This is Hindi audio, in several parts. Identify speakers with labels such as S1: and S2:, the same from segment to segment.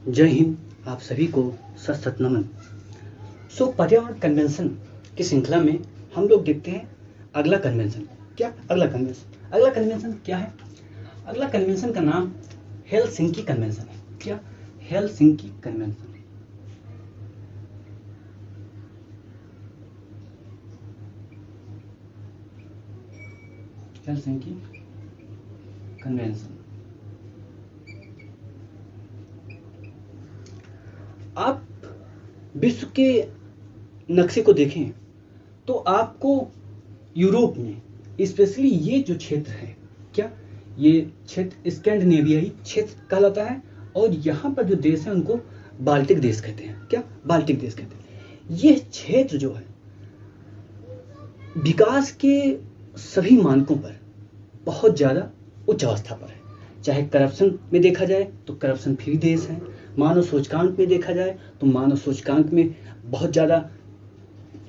S1: जय हिंद। आप सभी को सत सत नमन। पर्यावरण कन्वेंशन की श्रृंखला में हम लोग देखते हैं अगला कन्वेंशन। अगला कन्वेंशन क्या है? अगला कन्वेंशन का नाम हेलसिंकी कन्वेंशन है। क्या? Helsinki convention. Helsinki convention. आप विश्व के नक्शे को देखें तो आपको यूरोप में स्पेशली ये जो क्षेत्र है, क्या ये क्षेत्र स्कैंडिनेवियाई क्षेत्र कहलाता है, और यहाँ पर जो देश है उनको बाल्टिक देश कहते हैं। क्या? बाल्टिक देश कहते हैं। ये क्षेत्र जो है विकास के सभी मानकों पर बहुत ज़्यादा उच्च अवस्था पर है। चाहे करप्शन में देखा जाए तो करप्शन फ्री देश है, मानव सूचकांक में देखा जाए तो मानव सूचकांक में बहुत ज़्यादा,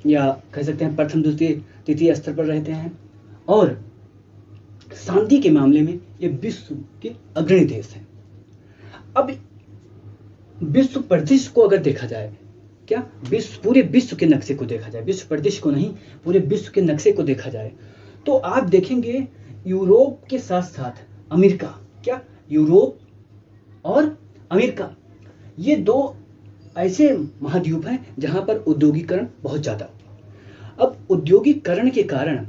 S1: या कह सकते हैं प्रथम द्वितीय तृतीय स्तर पर रहते हैं, और शांति के मामले में ये विश्व के अग्रणी देश हैं। अब विश्व परिदृश्य को अगर देखा जाए, क्या पूरे विश्व के नक्शे को देखा जाए, विश्व परिदृश्य को नहीं, पूरे विश्व के नक्शे को देखा जाए तो आप देखेंगे यूरोप के साथ साथ अमेरिका, क्या यूरोप और अमेरिका, ये दो ऐसे महाद्वीप हैं जहां पर औद्योगिकरण बहुत ज्यादा हुआ। अब औद्योगिकरण के कारण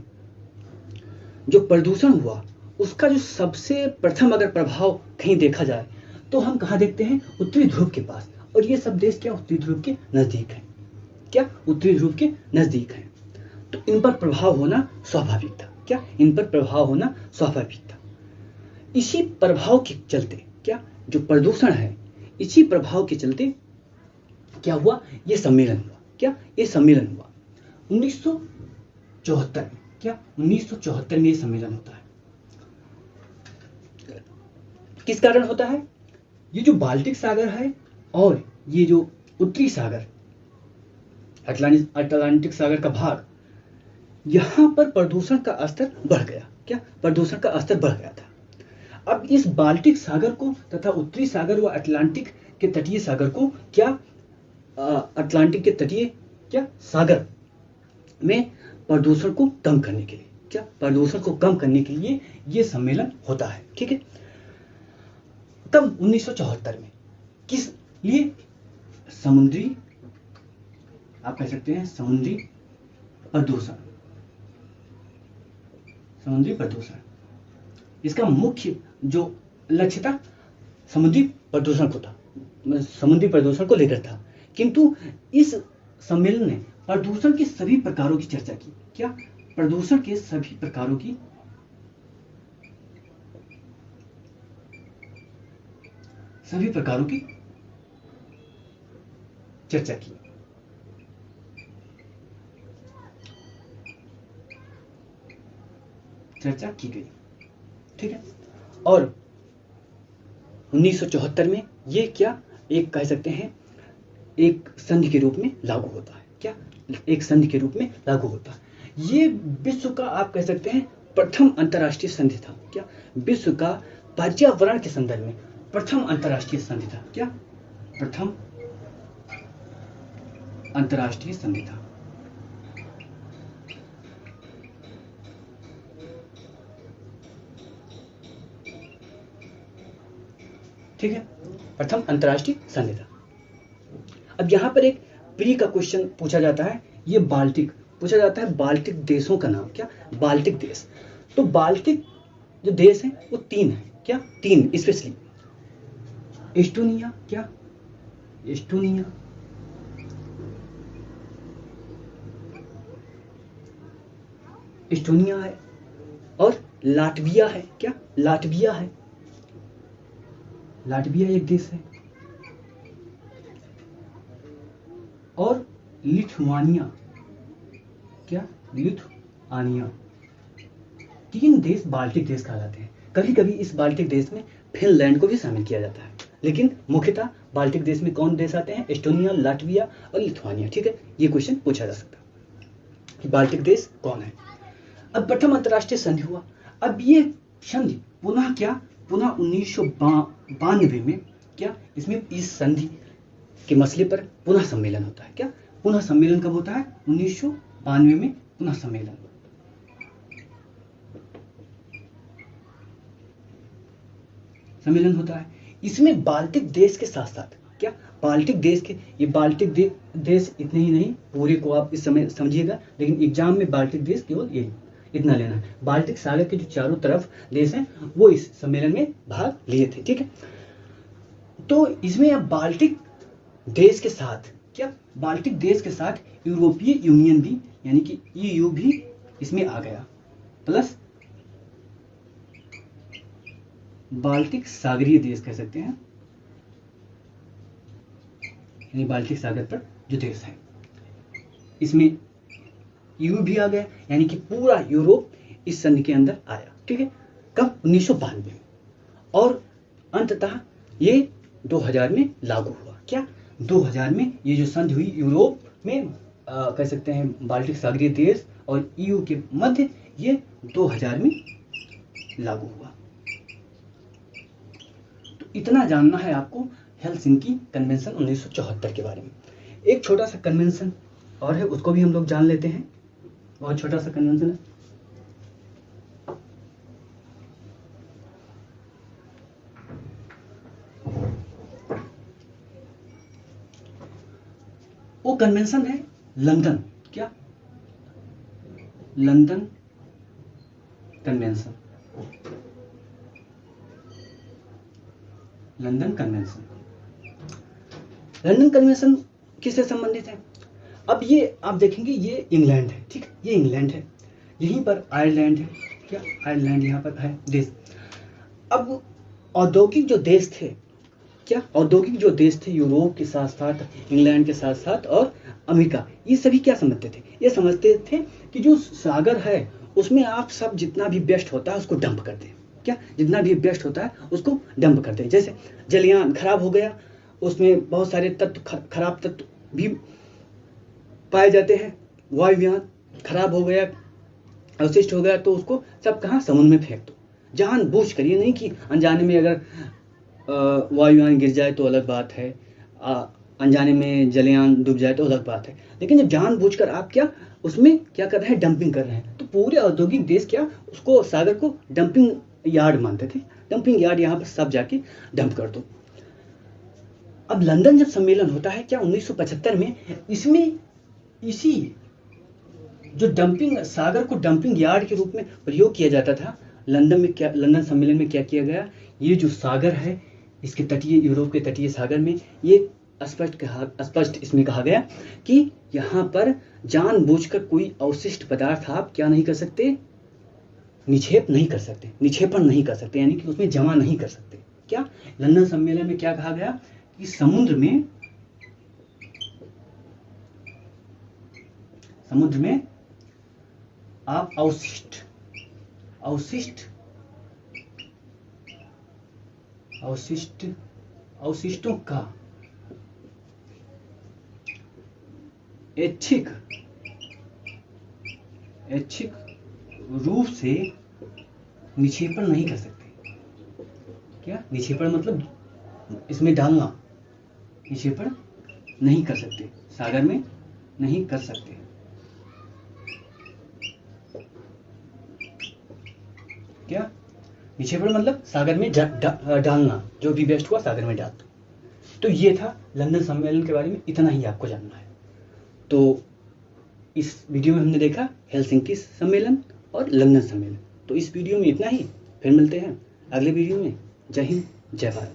S1: जो प्रदूषण हुआ उसका जो सबसे प्रथम अगर प्रभाव कहीं देखा जाए तो हम कहाँ देखते हैं? उत्तरी ध्रुव के पास। और ये सब देश क्या उत्तरी ध्रुव के नजदीक है? क्या उत्तरी ध्रुव के नजदीक है? तो इन पर प्रभाव होना स्वाभाविक था। क्या? इन पर प्रभाव होना स्वाभाविक था। इसी प्रभाव के चलते, क्या जो प्रदूषण है, इसी प्रभाव के चलते क्या हुआ? ये सम्मेलन हुआ। क्या? ये सम्मेलन हुआ 1974 में। क्या? 1974 में ये सम्मेलन होता है। किस कारण होता है? ये जो बाल्टिक सागर है और ये जो उत्तरी सागर, अटलांटिक सागर का भाग, यहां पर प्रदूषण का स्तर बढ़ गया। क्या? प्रदूषण का स्तर बढ़ गया था। अब इस बाल्टिक सागर को तथा उत्तरी सागर व अटलांटिक के तटीय सागर को, क्या अटलांटिक के तटीय क्या सागर में प्रदूषण को कम करने के लिए, क्या प्रदूषण को कम करने के लिए ये सम्मेलन होता है। ठीक है। तब 1974 में किस लिए? समुद्री, आप कह सकते हैं समुद्री प्रदूषण। समुद्री प्रदूषण, इसका मुख्य जो लक्ष्य था समुद्री प्रदूषण को था, समुद्री प्रदूषण को लेकर था। किंतु इस सम्मेलन ने प्रदूषण के सभी प्रकारों की चर्चा की। क्या? प्रदूषण के सभी प्रकारों की चर्चा की। चर्चा की गई। ठीक है। और 1974 में ये क्या एक कह सकते हैं एक संधि के रूप में लागू होता है। क्या? एक संधि के रूप में लागू होता है। ये विश्व का आप कह सकते हैं प्रथम अंतर्राष्ट्रीय संधि था। क्या? विश्व का पर्यावरण के संदर्भ में प्रथम अंतर्राष्ट्रीय संधि था। क्या? प्रथम अंतर्राष्ट्रीय संधि था। ठीक है, प्रथम अंतर्राष्ट्रीय संधि था। अब यहां पर एक प्री का क्वेश्चन पूछा जाता है, ये बाल्टिक पूछा जाता है, बाल्टिक देशों का नाम। क्या? बाल्टिक देश। तो बाल्टिक जो देश हैं वो 3 हैं। क्या? 3 स्पेशली एस्टोनिया, क्या एस्टोनिया, एस्टोनिया है, और लाटविया है। क्या? लाटविया है, लाटविया एक देश है, और लिथुआनिया। क्या? लिथुआनिया। 3 देश बाल्टिक देश कहलाते हैं। कभी कभी इस बाल्टिक देश में फिनलैंड को भी शामिल किया जाता है, लेकिन मुख्यतः बाल्टिक देश में कौन देश आते हैं? एस्टोनिया, लाटविया और लिथुआनिया। ठीक है, ये क्वेश्चन पूछा जा सकता है कि बाल्टिक देश कौन है। अब प्रथम अंतर्राष्ट्रीय संधि हुआ। अब ये संधि पुनः 1992 में क्या इसमें इस संधि के मसले पर पुनः सम्मेलन होता है। क्या पुनः सम्मेलन कब होता है? 1992 में पुनः सम्मेलन होता है। इसमें बाल्टिक देश के साथ साथ, क्या बाल्टिक देश के, ये बाल्टिक देश इतने ही नहीं, पूरे को आप इस समय समझिएगा, लेकिन एग्जाम में बाल्टिक देश केवल ये इतना लेना है। बाल्टिक सागर के जो चारों तरफ देश हैं वो इस सम्मेलन में भाग लिए थे। ठीक है, तो इसमें अब बाल्टिक देश के साथ, क्या बाल्टिक देश के साथ यूरोपीय यूनियन भी, यानी कि EU भी इसमें आ गया, प्लस बाल्टिक सागरीय देश कह सकते हैं, यानी बाल्टिक सागर पर जो देश है इसमें EU भी आ गया, यानी कि पूरा यूरोप इस संधि के अंदर आया। ठीक है, कब? 1992 में, और अंततः ये 2000 में लागू हुआ। क्या 2000 में ये जो संधि हुई यूरोप में कह सकते हैं बाल्टिक सागरीय देश और EU के मध्य, ये 2000 में लागू हुआ। तो इतना जानना है आपको हेलसिंकी कन्वेंशन 1974 के बारे में। एक छोटा सा कन्वेंशन और है, उसको भी हम लोग जान लेते हैं। बहुत छोटा सा कन्वेंशन है, वो कन्वेंशन है लंदन, क्या London convention. London convention, London convention किससे संबंधित है? अब ये आप देखेंगे ये इंग्लैंड है। ठीक, ये इंग्लैंड है, यहीं पर आयरलैंड है। क्या आयरलैंड यहाँ पर है देश। अब औद्योगिक जो देश थे, क्या औद्योगिक जो देश थे यूरोप के साथ साथ, इंग्लैंड के साथ साथ और अमेरिका, ये सभी क्या समझते थे? ये समझते थे कि जो सागर है उसमें आप सब जितना भी वेस्ट होता है उसको डंप कर दें। क्या जितना भी वेस्ट होता है उसको डंप कर दें। जैसे जलयान खराब हो गया, उसमें बहुत सारे तत्व, खराब तत्व भी पाए जाते हैं। वायुयान खराब हो गया, अवशिष्ट हो गया, तो उसको सब कहाँ? समुद्र में फेंक दो। जानबूझ कर, ये नहीं कि अनजाने में अगर वायुयान गिर जाए तो अलग बात है, अनजाने में जलयान डूब जाए तो अलग बात है, लेकिन जब जानबूझकर आप क्या उसमें क्या कर रहे हैं? डंपिंग कर रहे हैं। तो पूरे औद्योगिक देश क्या उसको सागर को डंपिंग यार्ड मानते थे। डंपिंग यार्ड, यहाँ पर सब जाके डंप कर दो। अब लंदन जब सम्मेलन होता है क्या 1975 में, इसमें इसी जो डंपिंग, सागर को डंपिंग यार्ड के रूप में प्रयोग किया जाता था, लंदन में क्या, लंदन सम्मेलन में क्या किया गया? ये जो सागर है इसके तटीय, यूरोप के तटीय सागर में, ये स्पष्ट इसमें कहा गया कि यहाँ पर जानबूझकर कोई अवशिष्ट पदार्थ आप क्या नहीं कर सकते? निक्षेप नहीं कर सकते, निक्षेपण नहीं कर सकते, यानी कि उसमें जमा नहीं कर सकते। क्या लंदन सम्मेलन में क्या कहा गया कि समुद्र में आप अवशिष्टों का ऐच्छिक रूप से निक्षेपण नहीं कर सकते। क्या निक्षेपण मतलब इसमें डालना, निक्षेपण नहीं कर सकते, सागर में नहीं कर सकते। क्या निक्षेपण मतलब सागर में डालना, जो भी वेस्ट हुआ सागर में डाल दो। तो ये था लंदन सम्मेलन के बारे में, इतना ही आपको जानना है। तो इस वीडियो में हमने देखा हेलसिंकी सम्मेलन और लंदन सम्मेलन। तो इस वीडियो में इतना ही, फिर मिलते हैं अगले वीडियो में। जय हिंद, जय भारत।